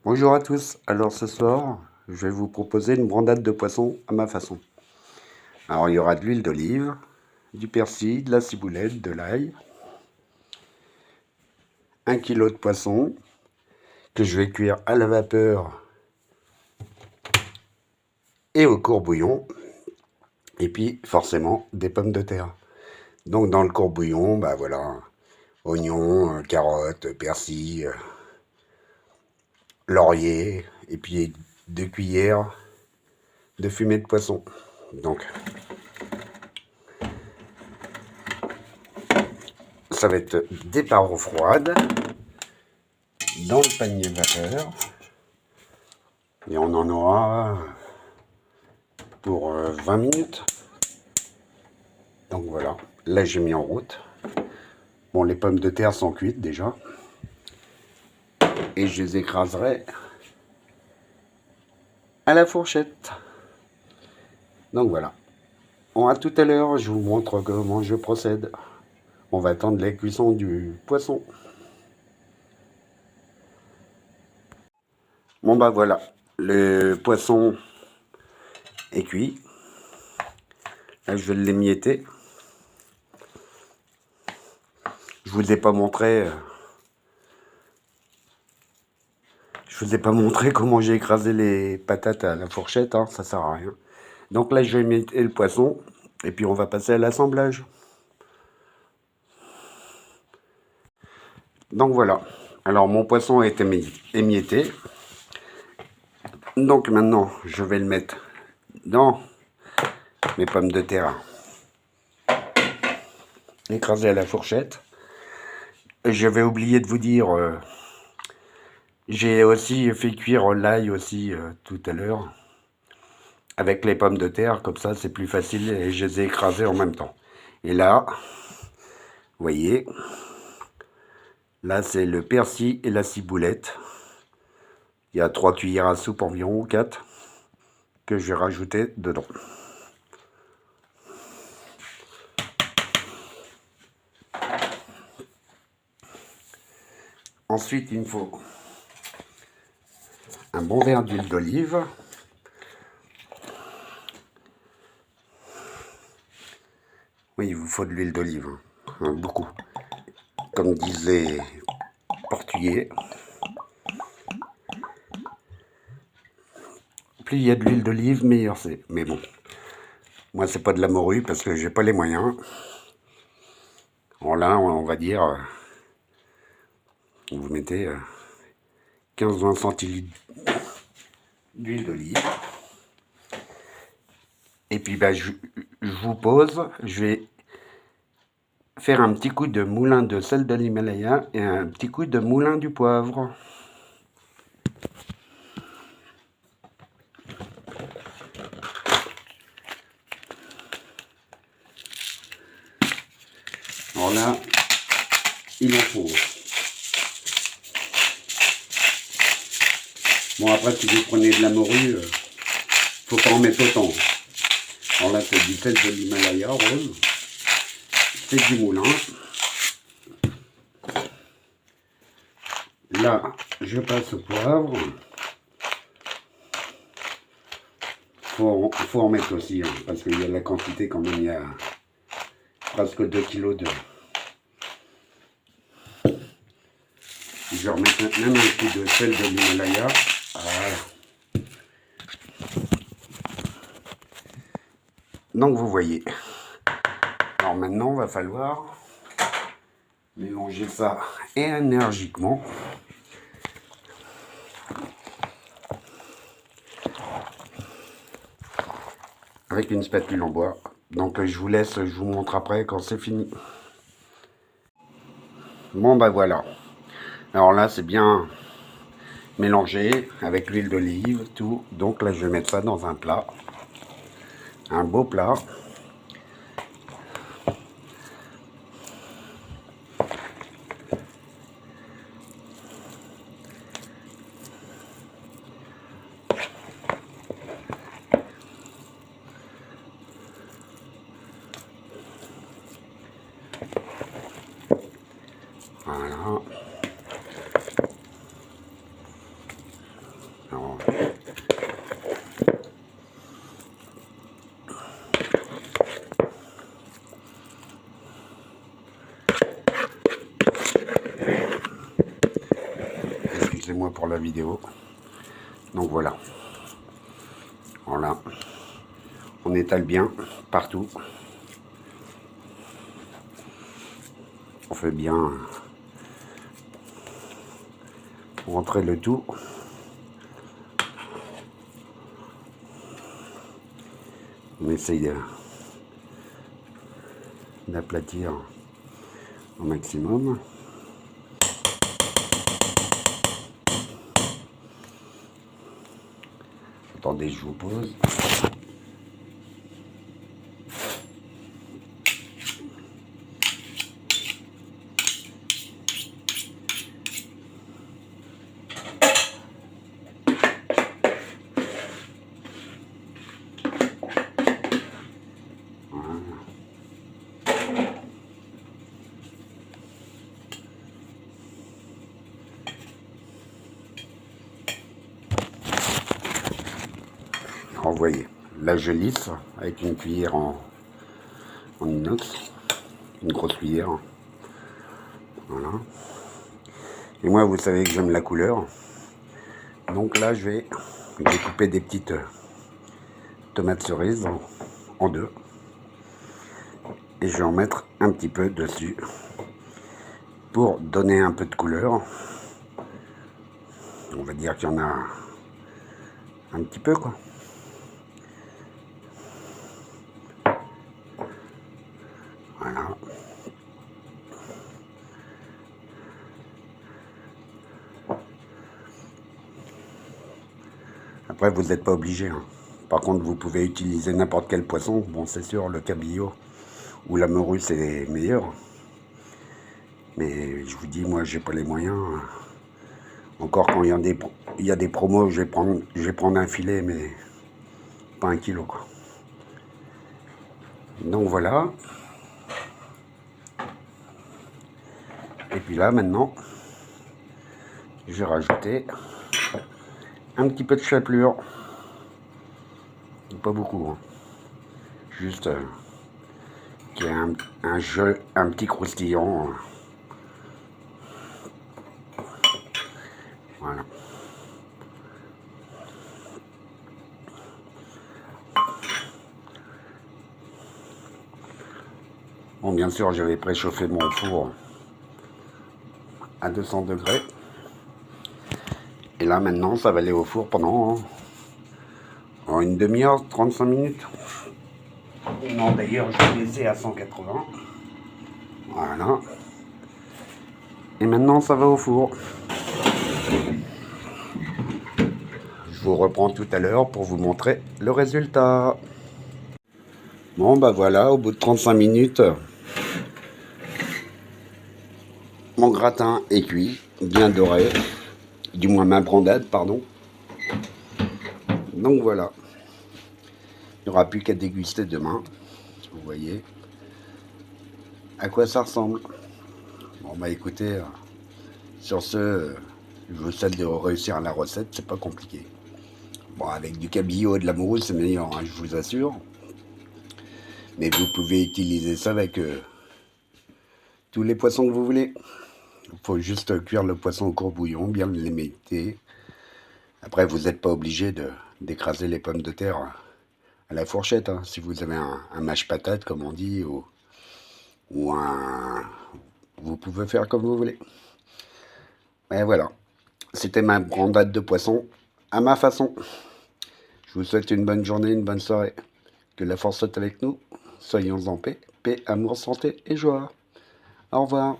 Bonjour à tous, alors ce soir je vais vous proposer une brandade de poisson à ma façon. Alors il y aura de l'huile d'olive, du persil, de la ciboulette, de l'ail, 1 kg de poisson que je vais cuire à la vapeur et au courbouillon, et puis forcément des pommes de terre. Donc dans le courbouillon, bah voilà, oignons, carottes, persil, laurier, et puis 2 cuillères de fumée de poisson. Donc ça va être des parois froides dans le panier vapeur, et on en aura pour 20 minutes. Donc voilà, là j'ai mis en route. Bon, les pommes de terre sont cuites déjà, et je les écraserai à la fourchette. Donc voilà, à tout à l'heure, je vous montre comment je procède. On va attendre la cuisson du poisson. Bon bah voilà, le poisson est cuit. Là je vais l'émietter. Je vous ai pas montré comment j'ai écrasé les patates à la fourchette, hein, ça sert à rien. Donc là je vais mettre le poisson et puis on va passer à l'assemblage. Donc voilà, alors mon poisson est émietté. Donc maintenant je vais le mettre dans mes pommes de terre écrasées à la fourchette. Et je vais oublier de vous dire, j'ai aussi fait cuire l'ail aussi tout à l'heure avec les pommes de terre, comme ça c'est plus facile et je les ai écrasées en même temps. Et là, vous voyez, là c'est le persil et la ciboulette. Il y a 3 cuillères à soupe environ, 4, que je vais rajouter dedans. Ensuite, il me faut un bon verre d'huile d'olive. Oui, il vous faut de l'huile d'olive, hein, beaucoup. Comme disaient les Portugais, plus il y a de l'huile d'olive, meilleur c'est. Mais bon, moi c'est pas de la morue parce que j'ai pas les moyens. Alors là, on va dire, vous mettez 15-20 centilitres d'huile d'olive. Et puis bah, je vous pose, je vais faire un petit coup de moulin de sel de l'Himalaya et un petit coup de moulin du poivre. Alors là, il en faut. Bon, après, si vous prenez de la morue, faut pas en mettre autant. Alors là, c'est du sel de l'Himalaya rose. C'est du moulin. Là, je passe au poivre. Faut en mettre aussi, hein, parce qu'il y a la quantité quand même, il y a presque 2 kg de... Je vais remettre même un coup de sel de l'Himalaya. Voilà. Donc vous voyez. Alors maintenant, il va falloir mélanger ça énergiquement. Avec une spatule en bois. Donc je vous laisse, je vous montre après quand c'est fini. Bon bah voilà. Alors là c'est bien mélangé avec l'huile d'olive, tout. Donc là je vais mettre ça dans un plat. Un beau plat. Voilà. excusez-moi pour la vidéo. Donc voilà. Voilà. On étale bien partout. On fait bien rentrer le tout. On essaye d'aplatir au maximum. Attendez, je vous pose. Envoyez. Là, je lisse avec une cuillère en inox, une grosse cuillère. Voilà. Et moi, vous savez que j'aime la couleur. Donc là, je vais découper des petites tomates cerises en deux. Et je vais en mettre un petit peu dessus pour donner un peu de couleur. On va dire qu'il y en a un petit peu, quoi. Voilà. Après, vous n'êtes pas obligé. Hein. Par contre, vous pouvez utiliser n'importe quel poisson. Bon, c'est sûr, le cabillaud ou la morue, c'est meilleur. Mais je vous dis, moi, j'ai pas les moyens. Encore quand il y a des promos, je vais prendre un filet, mais pas 1 kilo, quoi. Donc voilà. Et puis là, maintenant, je vais rajouter un petit peu de chapelure. Pas beaucoup. Hein. Juste qu'il y ait un petit croustillant. Voilà. Bon, bien sûr, j'avais préchauffé mon four à 200 degrés. Et là, maintenant, ça va aller au four pendant une demi-heure, 35 minutes. Non, d'ailleurs, je vais laisser à 180. Voilà. Et maintenant, ça va au four. Je vous reprends tout à l'heure pour vous montrer le résultat. Bon, bah voilà, au bout de 35 minutes, mon gratin est cuit, bien doré. Du moins ma brandade, pardon. Donc voilà. Il n'y aura plus qu'à déguster demain. Vous voyez à quoi ça ressemble. Bon bah écoutez, sur ce, je vous souhaite de réussir la recette, c'est pas compliqué. Bon, avec du cabillaud et de la morue, c'est meilleur, hein, je vous assure. Mais vous pouvez utiliser ça avec tous les poissons que vous voulez. Il faut juste cuire le poisson au courbouillon, bien l'émietter. Après, vous n'êtes pas obligé d'écraser les pommes de terre à la fourchette. Hein. Si vous avez un mâche-patate, comme on dit, ou un... Vous pouvez faire comme vous voulez. Et voilà. C'était ma brandade de poisson à ma façon. Je vous souhaite une bonne journée, une bonne soirée. Que la force soit avec nous. Soyons en paix. Paix, amour, santé et joie. Au revoir.